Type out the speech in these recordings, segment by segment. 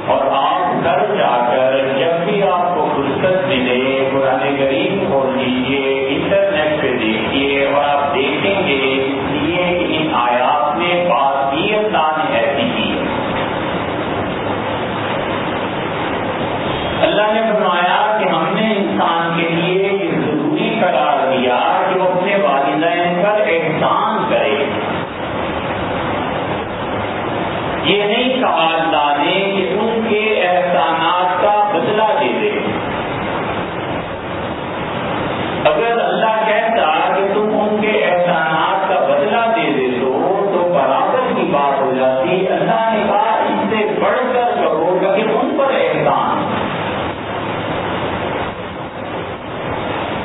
اور آپ گھر جا کر جب بھی آپ کو فرصت ملے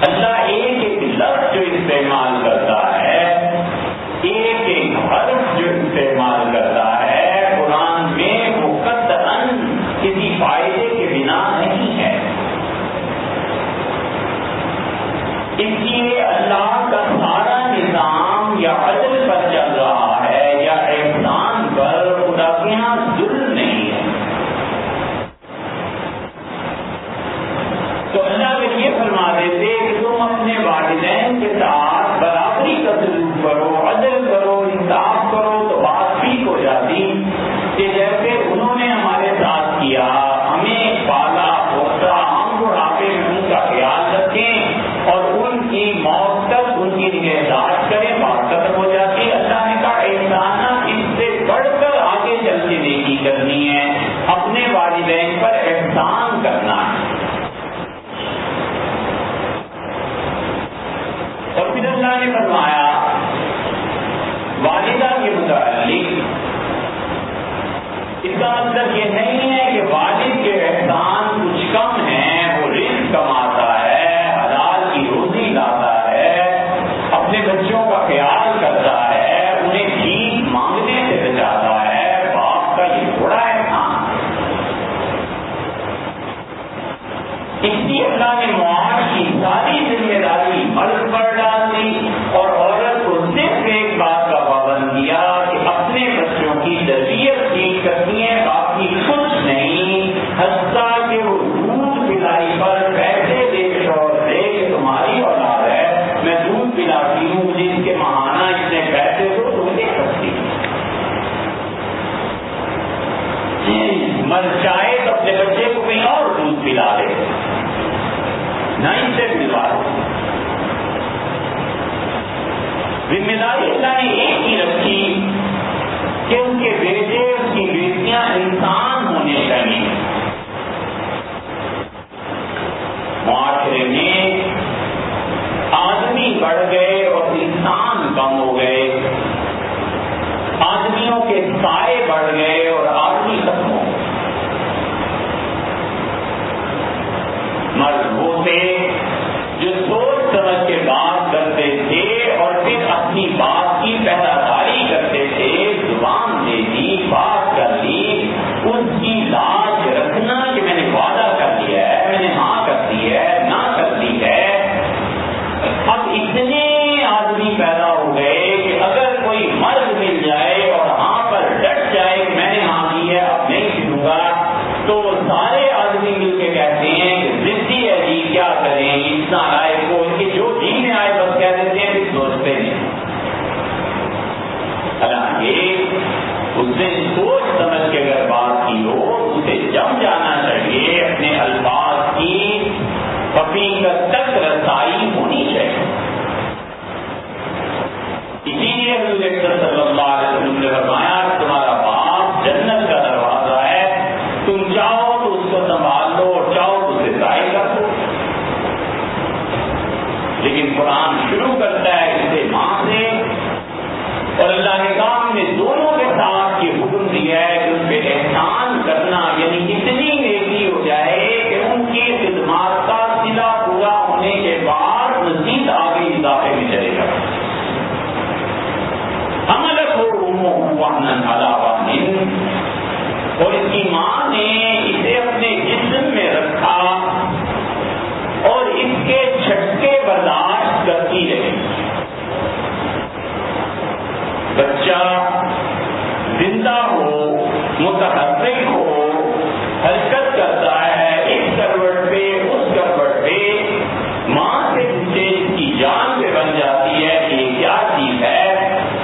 اللہ ایک ایک لفظ جو استعمال کرتا ہے، ایک ایک حرف جو استعمال کرتا ہے قرآن میں، وہ قطعاً کسی فائدے کے بنا نہیں ہے۔ اس لیے اللہ کا سارا نظام یا عدل پر چل رہا ہے یا احسان پر، خدا کے یہاں ظلم نہیں ہے۔ تو اللہ کے لیے فرما دیتے کہ تم اپنے والدین کے ساتھ برابری کا سلوک کرو، عدل کرو، انصاف کرو، تو بات ٹھیک ہو جاتی کہ جیسے انہوں نے ہمارے ساتھ کیا، ہمیں پالا پوسا، ہم بڑھاپے میں ان کا خیال رکھیں اور ان کی موت تک ان کی نگہداشت کریں، بات ختم ہو جاتی۔ اللہ نے کہا احسانات اس سے بڑھ کر آگے چل کے نیکی کرنی ہے، اپنے والدین پر احسان کرنا ہے۔ اور پھر اللہ نے فرمایا والدہ کے متعلق، اس کا مطلب یہ نہیں ہے کہ والد کے احسان کچھ کم ہیں، وہ رزق کماتا ہے، حلال کی روزی لاتا ہے، اپنے بچوں کا خیال کرتا ہے، انہیں بھیک مانگنے سے بچاتا ہے، باپ کا یہ بڑا احسان۔ اس لیے اللہ نے معاش کی ساری ذمہ داری مرد پر ڈال دی اور عورت کو صرف ایک بات کا پابند کیا کہ اپنے بچوں کی تربیت ٹھیک کرنی ہے، باقی کچھ نہیں۔ حتیٰ کہ وہ دودھ پلائی پر پیسے دے کے شوہر دے کہ تمہاری اولاد ہے، میں دودھ پلاتی ہوں، مجھے اس کے ماہانہ اتنے پیسے دو، تم دے سکتی مر چاہے تو اپنے بچے کو کہیں اور دودھ پلا دے، نہ ان سے پلوا دے۔ ذمہ داری اللہ نے ایک ہی رکھی کہ ان کے بیٹے، اس کی بیٹیاں انسان ہونے چاہیے۔ معاشرے میں آدمی بڑھ گئے اور انسان کم ہو گئے، آدمیوں کے سائے بڑھ گئے اور آدمی ختم ہو گئے۔ مرد وہ تھے جو سوچ سمجھ کے بات کرتے تھے اور پھر اپنی بات کی پہلا داری کرتے تھے، زبان دے دی، بات کر لی، اس کی لاج رکھنا کہ میں نے وعدہ کر لیا ہے، میں نے ہاں کر دی ہے، نہ کر دی ہے۔ اب اتنے آدمی پیدا ہو گئے کہ اگر کوئی مرد مل جائے اور ہاں پر ڈٹ جائے کہ میں نے ہاں کی ہے، اب نہیں سنوں گا، تو وہ سارے آدمی مل کے کہتے ہیں کہ ضدی ہے جی، کیا کریں، اتنا آئے کو ان کی جو جی میں آئے بس کہہ دیتے ہیں، پھر سوچتے نہیں۔ حالانکہ اس نے سوچ سمجھ کے اگر بات کی ہو، اسے جم جانا چاہیے، اپنے الفاظ کی حقیقت تک رسائی ہونی چاہیے۔ اسی لیے حضور اکرم صلی اللہ علیہ وسلم نے فرمایا تمہارا باپ جنت کا دروازہ ہے، تم چاہو تو اس کو سنبھال لو اور چاہو تو اسے ضائع کر دو۔ لیکن قرآن شروع کرتا ہے اسے ماں سے، اور اللہ نے کہا ہم نے دونوں کے ساتھ یہ حکم دیا ہے کہ ان پہ احسان کرنا، یعنی اتنی نیکی ہو جائے کہ ان کی خدمات کا صلہ پورا ہونے کے بعد مزید آگے اضافے میں چلے گا۔ حملت ہو وہنًا علی وہن، اور اس کی ماں نے اسے اپنے جسم میں رکھا اور اس کے جھٹکے برداشت کرتی رہی۔ بچہ زندہ ہو، متحرک ہو، حرکت کرتا ہے، اس کروٹ پہ اس کروٹ پہ، ماں سے پوچھے اس کی جان پہ بن جاتی ہے کہ یہ کیا چیز ہے۔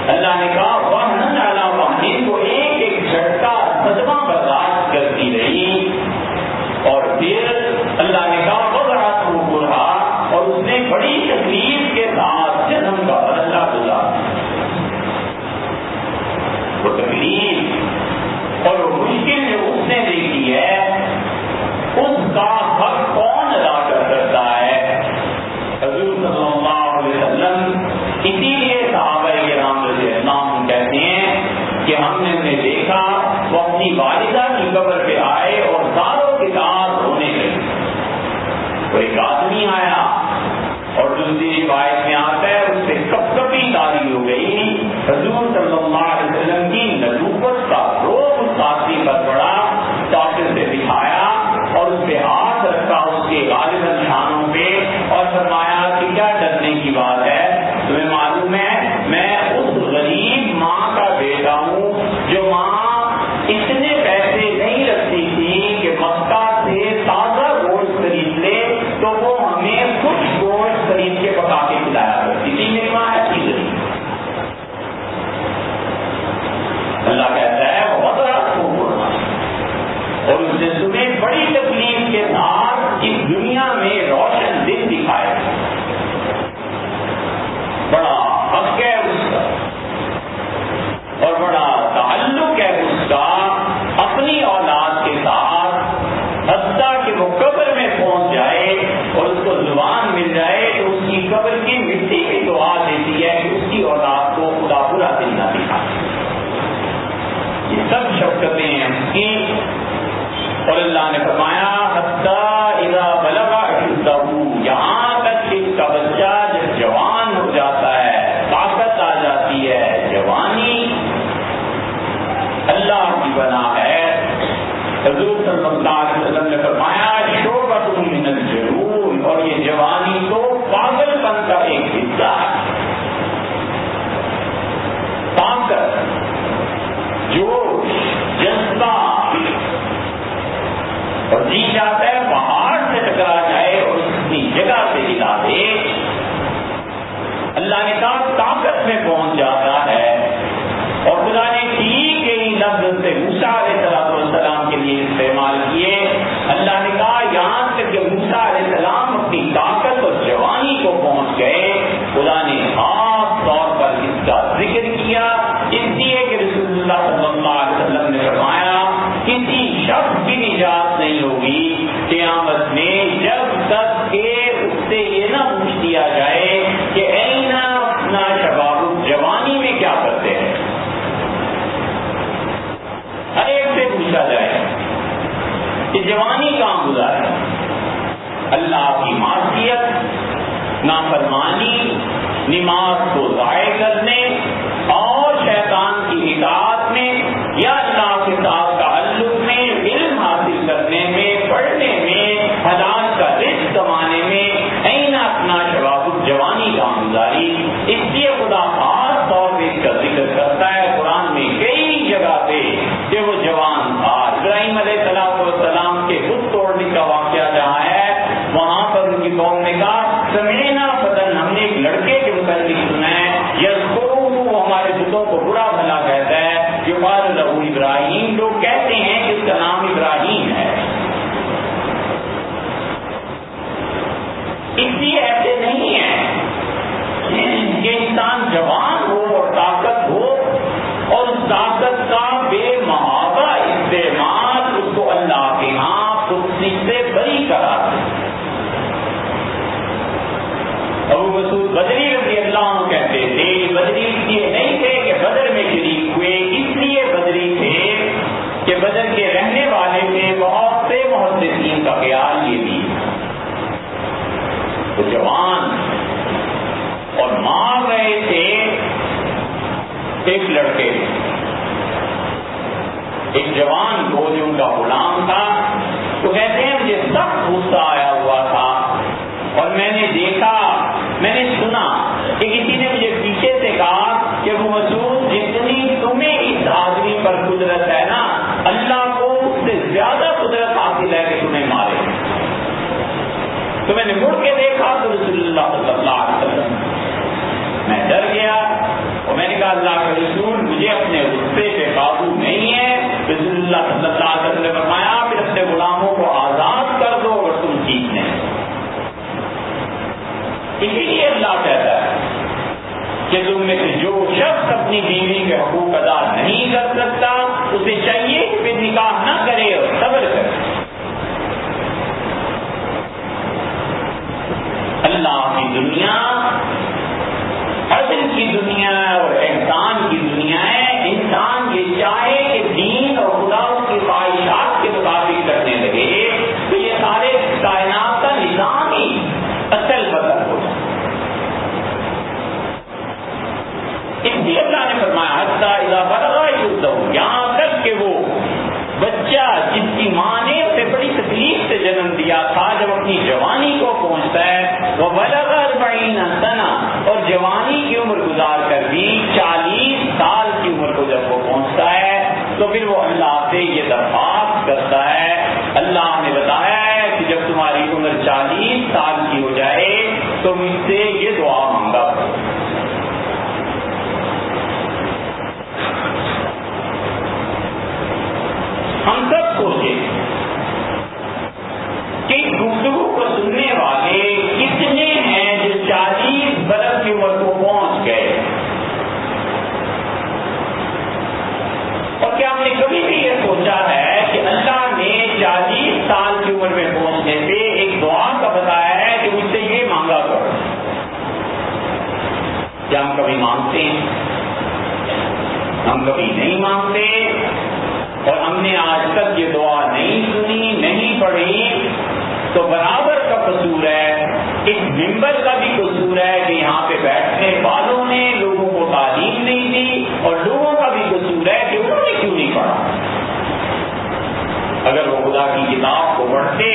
اللہ نے کہا وہن علی وہن، کو ایک ایک جھٹکا صدمہ برداشت کرتی رہی اور دوسری روایت میں آتا ہے اس سے کب کبھی طاری ہو گئی، حضور صلی اللہ علیہ وسلم کی نبوت کا روب اس آدمی پر پڑا، ڈاکٹر سے دکھایا اور اس پہ ہاتھ رکھا اس کے غالباً شانوں پہ اور فرمایا کہ کیا ڈرنے کی بات ہے، تمہیں معلوم ہے میں اس غریب ماں کا بیٹا ہوں جو ماں اتنے پیسے نہیں رکھتی تھی کہ مکہ سے تازہ گوشت خرید لے تو وہ ہمیں کچھ گوشت خرید کے پکا کے کھلایا کرتی تھی، میری ماں ایسی غریب۔ اللہ کہتا ہے بہت اور اس نے تمہیں بڑی تکلیف کے ساتھ اس دنیا میں روشن دن دکھائے، بڑا حق ہے اس کا اور بڑا تعلق ہے اس کا اپنی اولاد کے ساتھ، حتیٰ کہ وہ قبر میں پہنچ جائے اور اس کو زبان مل جائے تو اس کی قبر کی مٹی بھی دعا دیتی ہے کہ اس کی اولاد کو خدا برا دن نہ دکھائے۔ یہ سب شفقتیں ہیں اس کی، اور اللہ نے فرمایا حتیٰ اذا بلغ اشدہ، یہاں تک کہ اس کا بچہ جب جوان ہو جاتا ہے، طاقت آ جاتی ہے، جوانی اللہ کی بنا ہے۔ حضور صلی اللہ علیہ وسلم نے فرمایا شعبۃ من الجنون، اور یہ جوانی تو پاگل پن کا ایک حصہ ہے، طاقت، جوش، جذبہ، اور جی چاہتا ہے پہاڑ سے ٹکرا جائے اور اپنی جگہ سے ہلا دے۔ اللہ نے کہا طاقت میں پہنچ جاتا ہے، اور خدا نے ٹھیک ہی لفظ سے موسیٰ علیہ السلام کے لیے استعمال کیے۔ اللہ نے کہا یہاں تک کہ موسیٰ علیہ السلام اپنی طاقت اور جوانی کو پہنچ گئے، خدا نے خاص طور پر اس کا ذکر کیا، اس لیے کہ رسول اللہ صلی اللہ علیہ وسلم نے فرمایا کسی شخص کی نجات نہیں ہوگی قیامت میں جب تک کہ اس سے یہ نہ پوچھ دیا جائے کہ این اپنا شباب، جوانی میں کیا کرتے ہیں، ہر ایک سے پوچھا جائے کہ جوانی کہاں گزارے، اللہ کی معصیت، نافرمانی، نماز کو ضائع کرنے اور شیطان کی اطاعت میں یا اللہ کے ساتھ تعلق میں، علم حاصل کرنے میں، پڑھنے میں، حلال کا رزق کمانے میں، این اپنا شباب جوانی کا گزاری۔ اس لیے خدا خاص طور پہ اس کا ذکر کرتا ہے قرآن میں کئی جگہ پہ کہ وہ جوان تھا۔ ابراہیم علیہ السلام کے بت توڑنے کا واقعہ جہاں ہے وہاں پر ان کی قوم نے کہا سمعنا فتن، ہم نے ایک لڑکے کے متعلق سنا ہے یذکرہ، وہ ہمارے بتوں کو برا بھلا کہتا ہے، یقال لہ ابراہیم، لوگ کہتے ہیں کہ اس کا نام ابراہیم ہے۔ اس لیے ایسے نہیں ہے کہ انسان جوان ہو اور طاقت ہو اور اس طاقت کا بے محابہ استعمال اس کو اللہ کے ہاں خودسی سے بری کرا دے۔ ابو مسعود بدری رضی اللہ عنہ کہتے تھے بدری اس لیے نہیں تھے کہ بدر میں شریک ہوئے، اس لیے بدری تھے کہ بدر کے رہنے والے تھے بہت سے محدثین کا خیال یہ بھی وہ جوان اور مار رہے تھے ایک لڑکے، ایک جوان کو جو ان کا غلام تھا، تو کہتے ہیں مجھے سخت غصہ آیا ہوا تھا اور میں نے دیکھا، میں نے سنا کہ کسی نے مجھے پیچھے سے کہا کہ وہ مسعود جتنی تمہیں اس آدمی پر قدرت ہے نا، اللہ کو اس سے زیادہ قدرت حاصل ہے کہ تمہیں مارے۔ تو میں نے مڑ کے دیکھا تو رسول اللہ صلی اللہ علیہ وسلم، میں ڈر گیا اور میں نے کہا اللہ کے رسول مجھے اپنے غصے پہ قابو نہیں ہے۔ رسول اللہ صلی اللہ علیہ وسلم نے فرمایا پھر اپنے غلاموں کو آزاد کر دو اگر تم ٹھیک نہیں۔ اسی لیے اللہ کہتا ہے کہ تم میں سے جو شخص اپنی بیوی کے حقوق ادا نہیں کر سکتا اسے چاہیے کہ پھر نکاح نہ کرے اور صبر کرے۔ اللہ کی دنیا عدل کی دنیا اور احسان کی دنیا ہے، انسان یہ چاہے کہ دین اور خدا کی خواہشات کے مطابق کرنے لگے تو یہ سارے کائنات کا نظام ہی اصل بدل ہو جائے۔ اذا بلغ اشدہ، یہاں تک کہ وہ بچہ جس کی ماں نے اسے بڑی تکلیف سے جنم دیا تھا جب اپنی جوانی کو پہنچتا ہے، وہ بلغ 40 سنہ، اور جوانی کی عمر گزار کر بھی 40 سال کی عمر کو جب وہ پہنچتا ہے تو پھر وہ اللہ سے یہ درخواست کرتا ہے. اللہ نے بتایا ہے کہ جب تمہاری عمر 40 سال کی ہو جائے تو مجھ سے یہ دعا مانگا. ہم سب سوچیں کہ گفتگو کو سننے والے کتنے ہیں جو 40 برس کی عمر کو پہنچ گئے، اور کیا ہم نے کبھی بھی یہ سوچا ہے کہ اللہ نے 40 سال کی عمر میں پہنچنے پہ ایک دعا کا بتایا ہے کہ مجھ سے یہ مانگا کرو؟ کیا ہم کبھی مانگتے ہیں؟ ہم کبھی نہیں مانگتے، اور ہم نے آج تک یہ دعا نہیں سنی، نہیں پڑھی، تو برابر کا قصور ہے. اس ممبر کا بھی قصور ہے کہ یہاں پہ بیٹھنے والوں نے لوگوں کو تعلیم نہیں دی، اور لوگوں کا بھی قصور ہے کہ انہوں نے کیوں نہیں پڑھا. اگر وہ خدا کی کتاب کو پڑھتے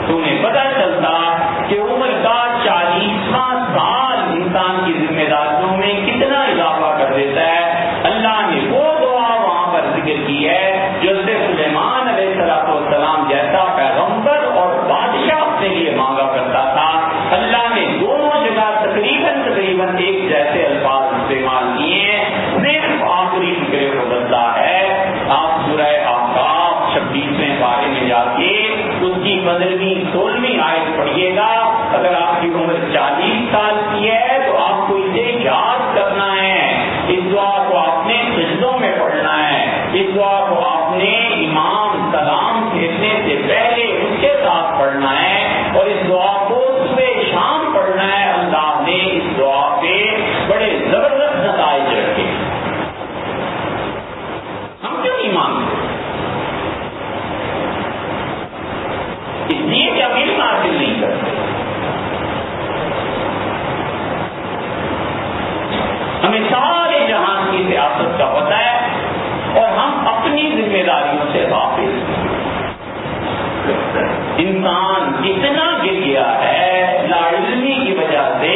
تو انہیں پتہ چلتا کہ عمر کا 40واں سال انسان کی ذمہ داریوں میں کتنا اضافہ کر دیتا ہے. اللہ نے وہ دعا وہاں پر ذکر کی ہے جو سلیمان علیہ السلام جیسا پیغمبر اور بادشاہ اپنے لیے مانگا کرتا تھا. اللہ نے دونوں جگہ تقریباً ایک جیسے الفاظ استعمال کیے ہیں، صرف آخری فکرے کو بدلا ہے. آپ سورہ آفاق 26ویں پارے میں جا کے اس کی 15ویں 16ویں آیت پڑھیے گا. اگر آپ کی عمر 40 سال کی ہے تو آپ کو اسے یاد کرنا ہے. اس دعا کو آپ نے سجدوں میں پڑھنا ہے. اس دعا کو آپ نے امام سلام پھیرنے سے پہلے اس کے ساتھ پڑھنا ہے، اور اس دعا کو صبح شام پڑھنا ہے. اللہ نے اس دعا پہ بڑے زبردست نتائج رکھے. ہم کیوں نہیں مانگتے؟ اس لیے کہ ہم علم حاصل نہیں کرتے. ہمیں سارے جہان کی سیاست کا پتہ ہے، اور ہم اپنی ذمہ داریوں سے غافل. انسان اتنا گر گیا ہے لاعلمی کی وجہ سے،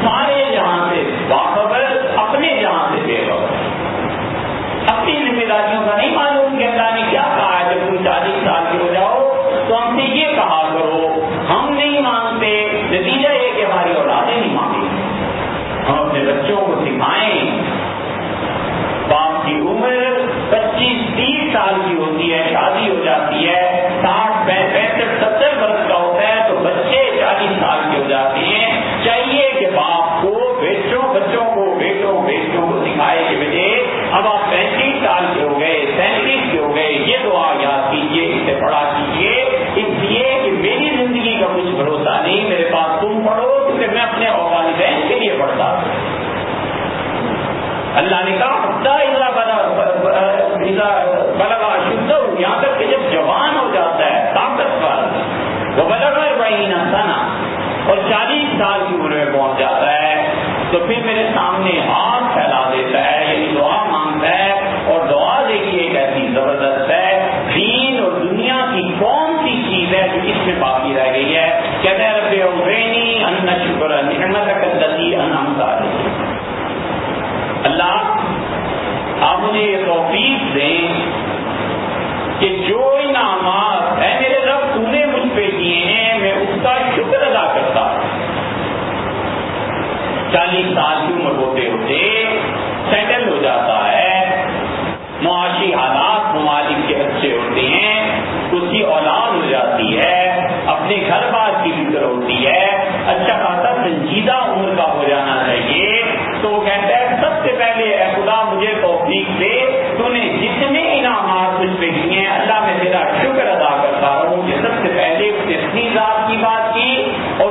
سارے جہاں سے باخبر، اپنے جہاں سے بے خبر. اپنی ذمہ داریوں کا نہیں معلوم کہ اللہ نے کیا کہا ہے جب تم 40 سال کے ہو جاؤ تو ہم سے یہ کہا کرو. ہم نہیں مانگتے، نتیجہ یہ کہ ہماری اولادیں نہیں مانگی. ہم اپنے بچوں کو سکھائیں. باپ کی عمر 25-30 سال کی ہوتی ہے، شادی ہو جاتی ہے، 60-65-70 برس کا ہوتا ہے تو بچے 40 سال کے ہو جاتے ہیں. چاہیے کہ باپ کو بچوں کو سکھائے کہ بیٹے اب آپ 35 سال کے ہو گئے، 37 کے ہو گئے، یہ دعا یاد کیجیے، اسے پڑھا کیجیے. اس لیے کہ میری زندگی کا کچھ بھروسہ نہیں، میرے پاس تم پڑھو، کیونکہ میں اپنے والدین کے لیے پڑھتا ہوں. اللہ نے کہا بلغ اشدہ، یہاں تک کہ جب جوان ہو جاتا ہے، طاقتور، وہ بلغ 40 سنہ، اور 40 سال کی عمر میں پہنچ جاتا ہے تو پھر میرے سامنے ہاتھ پھیلا دیتا ہے، یعنی دعا مانگتا ہے. اور دعا دیکھیے ایک ایسی زبردست ہے، دین اور دنیا کی کون سی چیز ہے جو اس میں باقی رہ گئی ہے؟ کہتے ہیں رب اوزعنی ان اشکر نعمتک التی انعمت علی. اللہ آپ مجھے یہ توفیق دیں کہ جو انعامات ہے میرے رب تو نے مجھ پہ دیے ہیں میں اس کا شکر ادا کرتا ہوں. 40 سال کی عمر ہوتے ہوتے سیٹل ہو جاتا ہے، معاشی حالات ممالک کے اچھے ہوتے ہیں، اس کی اولاد ہو جاتی ہے، اپنے گھر بار کی فکر ہوتی ہے، اچھا خاصا سنجیدہ عمر کا ہو جانا چاہیے. تو وہ کہتا ہے سب سے پہلے اے خدا مجھے توفیق دے، تو نے جتنے انعامات مجھ پہ دیے ہیں اللہ میں تیرا شکر ادا کرتا رہوں. کہ سب سے پہلے اس نے اپنی ذات کی بات کی اور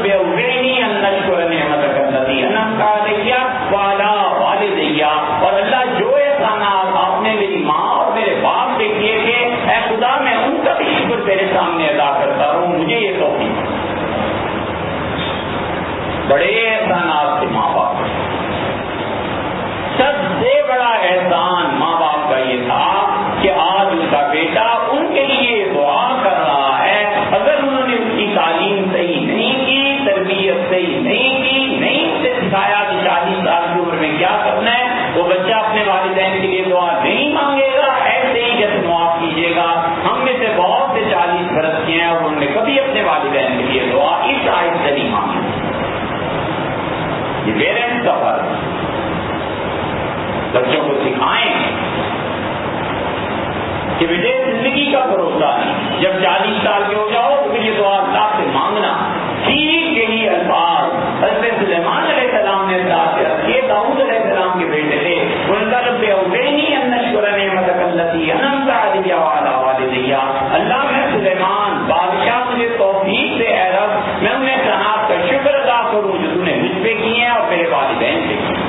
بے اوزعنی ان اشکر نعمتک التی انعمت علی وعلی والدی، اور اللہ جو احسانات آپ نے میری ماں اور میرے باپ پہ کیے تھے اے خدا میں ان کا بھی شکر تیرے سامنے ادا کرتا رہوں. مجھے یہ توفیق. بڑے احسانات سے ماں باپ سب سے بڑا احسان ماں باپ کا یہ تھا کہ آج ان کا بیٹا ان کے لیے دعا کر رہا ہے. اگر انہوں نے اس کی تعلیم صحیح نہیں کی, تربیت صحیح نہیں کی, نہیں اسے سکھایا کہ 40 سال کی عمر میں کیا کرنا ہے, وہ بچہ اپنے والدین کے لیے دعا نہیں مانگے گا. ایسے ہی جیسے معاف کیجیے گا, ہم میں سے بہت سے 40 برس کے ہیں اور انہوں نے کبھی اپنے والدین کے لیے دعا اس آیت سے نہیں مانگی. یہ پیرنٹس کا فرض. بچوں کو سکھائیں کہ بیٹے زندگی کا بھروسہ نہیں, جب 40 سال کے ہو جاؤ تو پھر یہ دعا اللہ سے مانگنا. ٹھیک یہی الفاظ حضرت سلیمان علیہ السلام نے یہ داؤد علیہ السلام کے بیٹے تھے. اللہ میں سلیمان بادشاہ مجھے توفیق دے اے رب, میں انہیں صنعت کا شکر ادا کروں جو تم نے مجھ پہ کی ہیں اور میرے والدین پہ کی.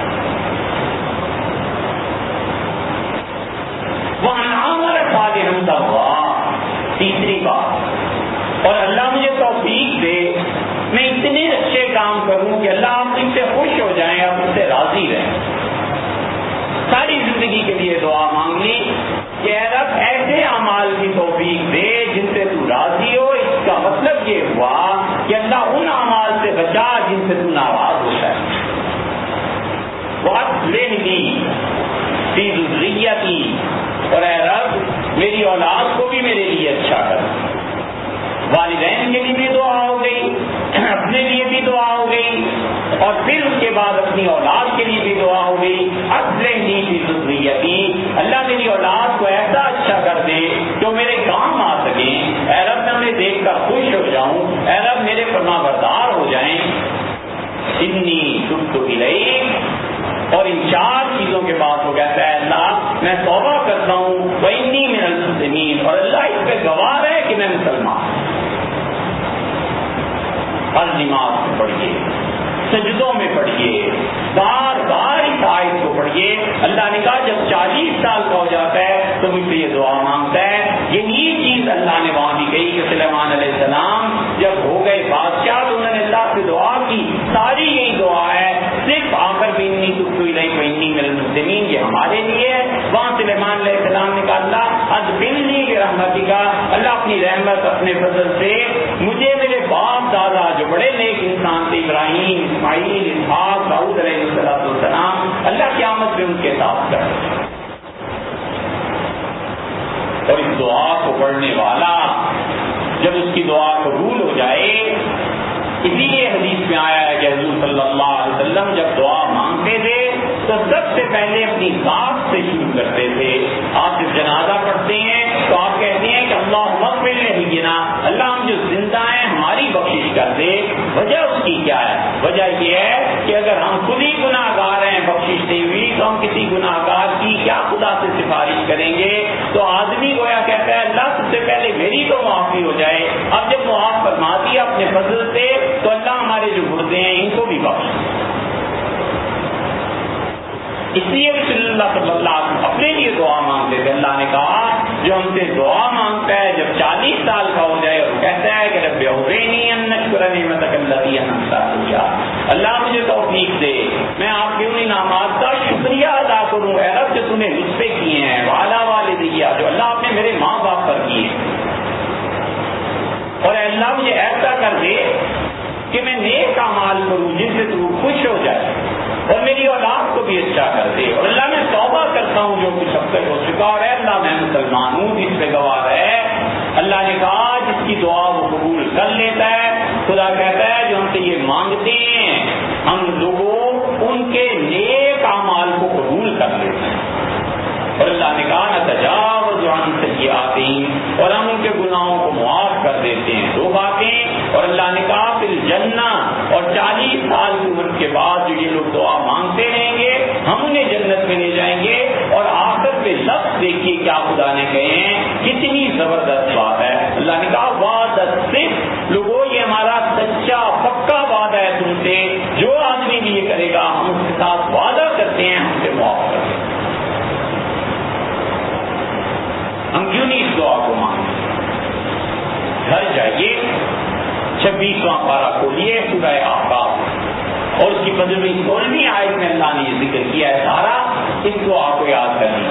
تیسری بات, اور اللہ مجھے توفیق دے میں اتنے اچھے کام کروں کہ اللہ آپ ان سے خوش ہو جائیں, آپ ان سے راضی رہیں. ساری زندگی کے لیے دعا مانگ لی کہ اے رب ایسے اعمال کی توفیق دے جن سے تو راضی ہو. اس کا مطلب یہ ہوا کہ اللہ ان اعمال سے بچا جن سے تو ناراض ہوتا ہے. وَأَصْلِحْ لِي فِي ذُرِّيَّتِي, اور اے رب میری اولاد کو بھی میرے لیے اچھا کر. والدین کے لیے بھی دعا ہو گئی, اپنے لیے بھی دعا ہو گئی, اور پھر اس کے بعد اپنی اولاد کے لیے بھی دعا ہو گئی. اصلح لی فی ذریتی, اللہ میری اولاد کو ایسا اچھا کر دے جو میرے کام آ سکیں. اے رب میں انہیں دیکھ کر خوش ہو جاؤں, اے رب میرے فرما بردار ہو جائیں. انی تبت الیک, اور ان 4 چیزوں کے بعد وہ کہتا ہے اللہ میں توبہ کرتا ہوں. وانی من المسلمین, اور اللہ اس پہ گواہ ہے کہ میں مسلمان. ہر نماز میں پڑھیے, سجدوں میں پڑھیے, بار بار اس آیت کو پڑھیے. اللہ نے کہا جب 40 سال کا ہو جاتا ہے تو مجھ سے یہ دعا مانگتا ہے. یہی چیز اللہ نے وہاں بھی کہی کہ سلیمان علیہ السلام جب ہو گئے بادشاہ تو انہوں نے اللہ سے دعا کی. ساری یہی دعا ہے, صرف آخر بھی انی تبت الیک وانی من المسلمین یہ ہمارے لیے ہے. وہاں سلیمان علیہ السلام نے کہا اللہ ادخلنی برحمتک, اللہ اپنی رحمت اپنے فضل سے مجھے میرے باپ دادا جو بڑے نیک انسان تھے, ابراہیم, اسماعیل, اسحاق, داؤد علیہ السلام, اللہ قیامت میں ان کے ساتھ کر. اور اس دعا کو پڑھنے والا جب اس کی دعا قبول ہو جائے, اسی لیے حدیث میں آیا ہے کہ حضور صلی اللہ علیہ وسلم جب دعا مانگتے تھے تو سب سے پہلے اپنی ذات سے شروع کرتے تھے. آپ جب جنازہ پڑھتے ہیں تو آپ کہتے ہیں کہ اللہم اغفر لحینا, اللہ ہم جو زندہ ہیں ہماری بخشش کر دے. وجہ اس کی کیا ہے؟ وجہ یہ ہے کہ اگر ہم خود ہی گناہ گار ہیں بخشش نہیں ہوئی تو ہم کسی گناہ گار کی کیا خدا سے سفارش کریں گے. تو آدمی گویا کہتا ہے اللہ سب سے پہلے میری تو معافی ہو جائے. اب جب معاف فرما دیا اپنے فضل سے تو اللہ ہمارے جو گردے ہیں ان کو بھی بخش. اس لیے رسول اللہ صلی اللہ علیہ وسلم اپنے لیے دعا مانگتے تھے. اللہ نے کہا جو ہم سے دعا مانگتا ہے جب 40 سال کا ہو جائے اور کہتا ہے کہ رب اوزعنی ان اشکر نعمتک التی انعمت علی, اللہ مجھے توفیق دے میں آپ کے ان انعامات کا شکریہ ادا کروں اے رب جو تم نے مجھ پہ کیے ہیں, وعلی والدیہ جو اللہ آپ نے میرے ماں باپ پر کیے ہیں. اور اے اللہ مجھے ایسا کر دے کہ میں نیک اعمال کروں جن سے تو خوش ہو جائے, اور میری اولاد کو بھی اچھا کر دے. اور اللہ میں توبہ کرتا ہوں جو کچھ اب تک ہو چکا, اور اللہ میں مسلمان ہوں جس پہ گواہ ہے. اللہ نے کہا جس کی دعا وہ قبول کر لیتا ہے, خدا کہتا ہے جو ہم سے یہ مانگتے ہیں ہم لوگوں ان کے نیک اعمال کو قبول کر لیتے ہیں. اور اللہ نے کہا نتجاوز عن سیئاتہم, اور ہم ان کے گناہوں کو معاف کر دیتے ہیں. 2 باتیں. اور اللہ نے کہا فی الجنہ, اور 40 سال کی عمر کے بعد جو یہ لوگ دعا مانگتے رہیں گے ہم انہیں جنت میں لے جائیں گے. اور آخر پہ لفظ دیکھیے کیا خدا نے کہے ہیں, کتنی زبردست بات ہے. اللہ نے کہا وعدہ صرف لوگوں یہ ہمارا سچا پکا وعدہ ہے تم سے, جو آدمی بھی یہ کرے گا ہم اس کے ساتھ وعدہ کرتے ہیں ہم سے معاف کرتے ہیں. ہم کیوں نہیں اس دعا کو مانگتے؟ گھر جائیے 26واں پارہ کھولیے سورہ احقاف, اور اس کی 16ویں آیت میں اللہ نے یہ ذکر کیا ہے سارا اس دعا کو یاد کرنا.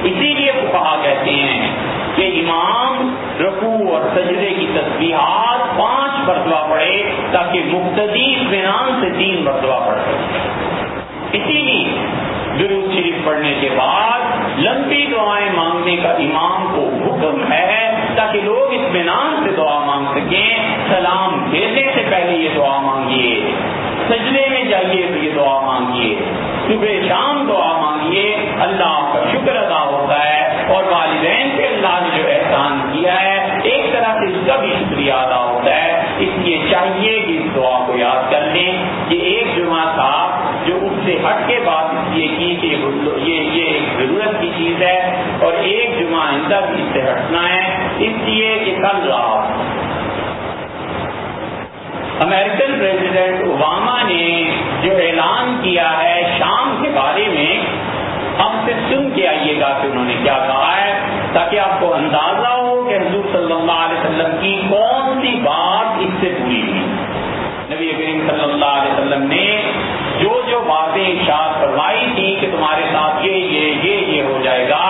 اسی لیے فقہا کہتے ہیں کہ امام رکوع اور سجدے کی تسبیحات 5 مرتبہ پڑھے تاکہ مقتدی اطمینان سے 3 مرتبہ پڑھ سکے. اسی لیے درود شریف پڑھنے کے بعد لمبی دعائیں مانگنے کا امام کو حکم ہے تاکہ لوگ اطمینان سے دعا مانگ سکیں. سلام دینے سے پہلے یہ دعا مانگیے, سجدے میں جائیے تو یہ دعا مانگیے, صبح شام دعا مانگیے. اللہ کا شکر ادا ہوتا ہے اور والدین پہ اللہ نے جو احسان کیا ہے ایک طرح سے اس کا بھی شکریہ ادا ہوتا ہے. اس لیے چاہیے کہ اس دعا کو یاد کر لیں. یہ ایک جمعہ تھا جو اس سے ہٹ کے بات اس لیے کی کہ یہ ایک ضرورت کی چیز ہے اور ایک جمعہ آئندہ بھی اس سے ہٹنا ہے. اس لیے کہ کل رات امریکن پریزیڈنٹ اوباما نے جو اعلان کیا ہے شام کے بارے میں, اب سے سن کے آئیے گا کہ انہوں نے کیا کہا ہے تاکہ آپ کو اندازہ ہو کہ حضور صلی اللہ علیہ وسلم کی کون سی بات اس سے پوری ہوئی. نبی کریم صلی اللہ علیہ وسلم نے جو باتیں ارشاد فرمائی تھی کہ تمہارے ساتھ یہ ہو جائے گا,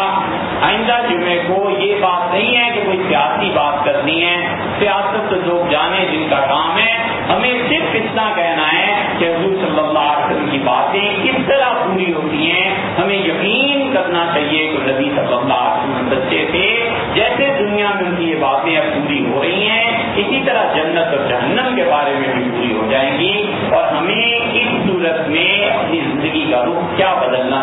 آئندہ جمعے کو یہ بات نہیں ہے کہ کوئی سیاسی بات کرنی ہے. سیاست تو لوگ جانے جن کا کام ہے. ہمیں صرف اتنا کہنا ہے کہ حضور صلی اللہ علیہ وسلم کی باتیں کس طرح پوری ہوتی ہیں. ہمیں یقین کرنا چاہیے کہ نبی صلی اللہ علیہ وسلم سچے تھے. جیسے دنیا میں ان کی یہ باتیں اب پوری ہو رہی ہیں اسی طرح جنت اور جہنم کے بارے میں بھی پوری ہو جائیں گی. اور ہمیں اس صورت میں اپنی زندگی کا رخ کیا بدلنا